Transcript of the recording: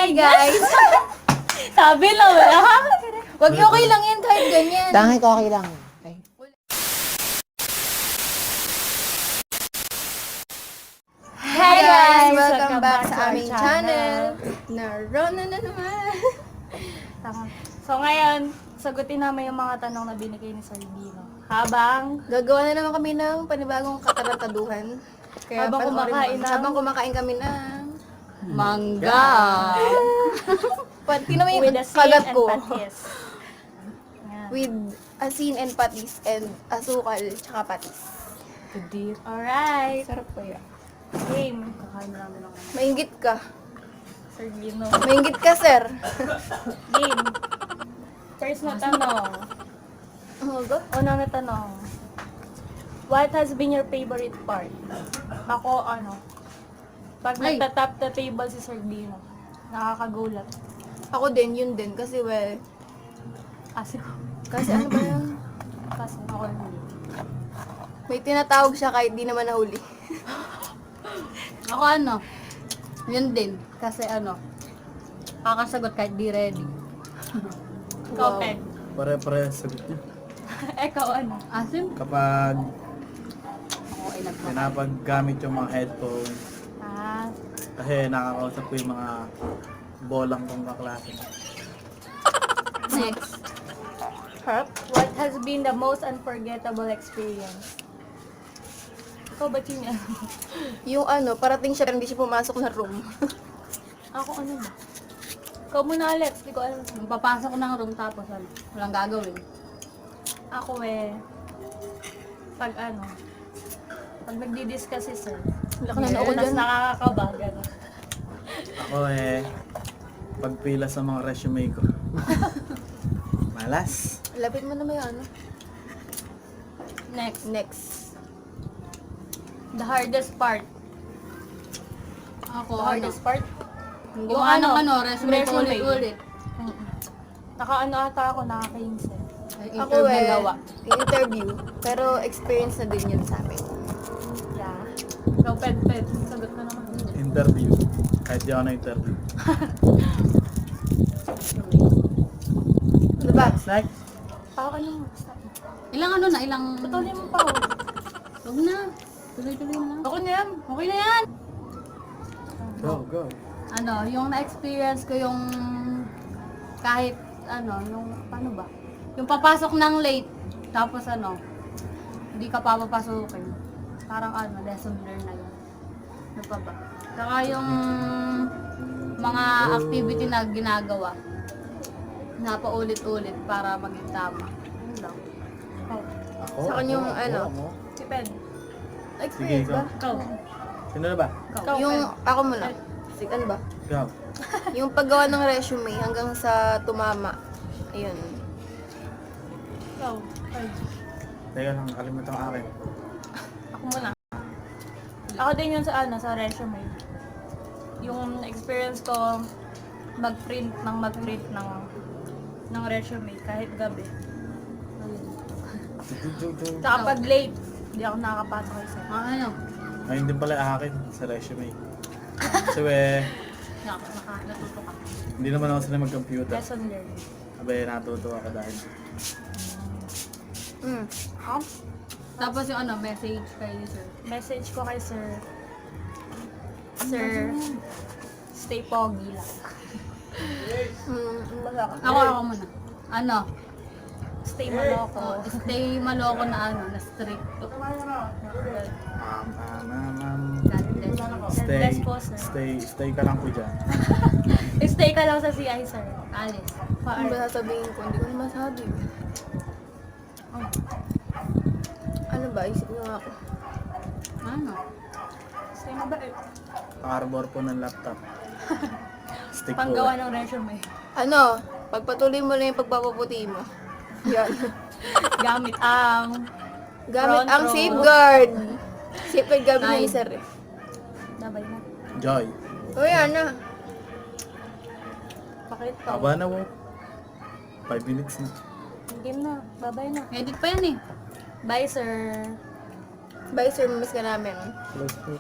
Hi guys! Sabi na wala. Wag niyo okay lang yan kahit ganyan. Dangay ko okay lang. Okay. Hi guys! Welcome back sa aming channel. Naroon na naman. Tama. So ngayon, sagutin namin yung mga tanong na binigay ni Sir Dino. Habang Gagawa na naman kami ng panibagong katarantaduhan. Kaya Habang kumakain ng- habang kumakain kami ng mangga. pati naman With yung asin kagat and ko. patis. Yan. With asin and patis and asukal tsaka patis. Alright. Sarap kaya. Game. Kakain na lang din ako. Maingit ka. Sir Dino. Maingit ka, sir. Game. First na tanong. Ano ba? Unang na tanong. What has been your favorite part? Ako, pag Ay. nagtatap the table si Sir Dino, nakakagulat. Ako din, yun din. Kasi well, Kasi ano ba yun? kasi ako yun. May tinatawag siya kahit di naman nahuli. Ako yun din. Kasi kakasagot kahit di ready. Ikaw, Wow. Peg. Pare-pare sagot niya. Ikaw, Asim? Kapag Ako ay pinapaggamit yung mga headphone, Ah, kasi nakakausap ko yung mga bolang kong kaklase. Next. Harap? what has been the most unforgettable experience? Ikaw ba, Ching? Yung parating siya pero hindi siya pumasok na room. Ako, ba? Ikaw muna, Alex. Di ko alam. Nung papasok ko ng room tapos walang gagawin. Ako, pag pag nagdi-discuss si Sir, Laki na ako tas dyan. nakakakaba, gano'n. Ako pagpila sa mga resume ko. Malas. Lapit mo na may Next. Next. The hardest part. Ako, The hardest part? Yung gumawa ng resume ko resume. ulit-ulit. Ata ako, nakaka-inset. Ay, Ako interview gawa. interview. Pero experience na din yun sa amin. Yeah. Ikaw, Ped. Sagot na naman. Interview. Kahit di ako na-interview. Ano ba? Next. Ako yung stop. Ilang ilang... Patuloy mo pa ako. Huwag na. Tuloy-tuloy mo na. Ako na yan. Okay na yan. Go. Yung na-experience ko yung kahit yung paano ba? Yung papasok ng late, tapos hindi ka pa papasukin. Parang lesson learned na yun. Ano pa ba? Saka yung mga activity na ginagawa na paulit-ulit para maging tama. Yun lang. Ako? Sa kanyang Ako. Si Ped. Experience Sige, ba? Ikaw. Sino na ba? Ikaw, Yung, Ped. ako muna. Sige, ano ba? Ikaw. Yung paggawa ng resume hanggang sa tumama. Ayun. Ikaw. Ped. Teka lang, nakalimutan ko akin. Ako muna. Ako din yun sa resume. Yung experience ko mag-print ng resume kahit gabi. Tsaka pag late, hindi ako nakakapasok kay Sir. Ayun din pala akin sa resume. Kasi Natuto ka. hindi naman ako sila mag-computer. Lesson learned. Abay, natuto ako dahil. Tapos yung message kay sir. Message ko kay Sir. Sir, stay pogi lang. Basta ka. Ako muna. Stay maloko. Stay maloko na strict. God bless. Stay, Bless po, sir. stay ka lang po dyan. Stay ka lang sa CI, Sir. Alice. Ano ba sasabihin ko? Hindi ko na masabi. Ano ba? Isip nyo nga ako. Stay mabait. Pang-arbor po ng laptop. Stick po. Panggawa ng resume. Pagpatuloy mo lang yung pagpapaputi mo. Yan. Gamit ang Gamit Front ang row. safeguard. Safeguard gamit Ay. ni sir eh. Dabay na. Joy. O yan na. Pakita. Haba na po. 5 minutes na. Game na. Babay na. Edit pa yan eh. Bye, Sir. Bye sir, miss ka namin. Close po.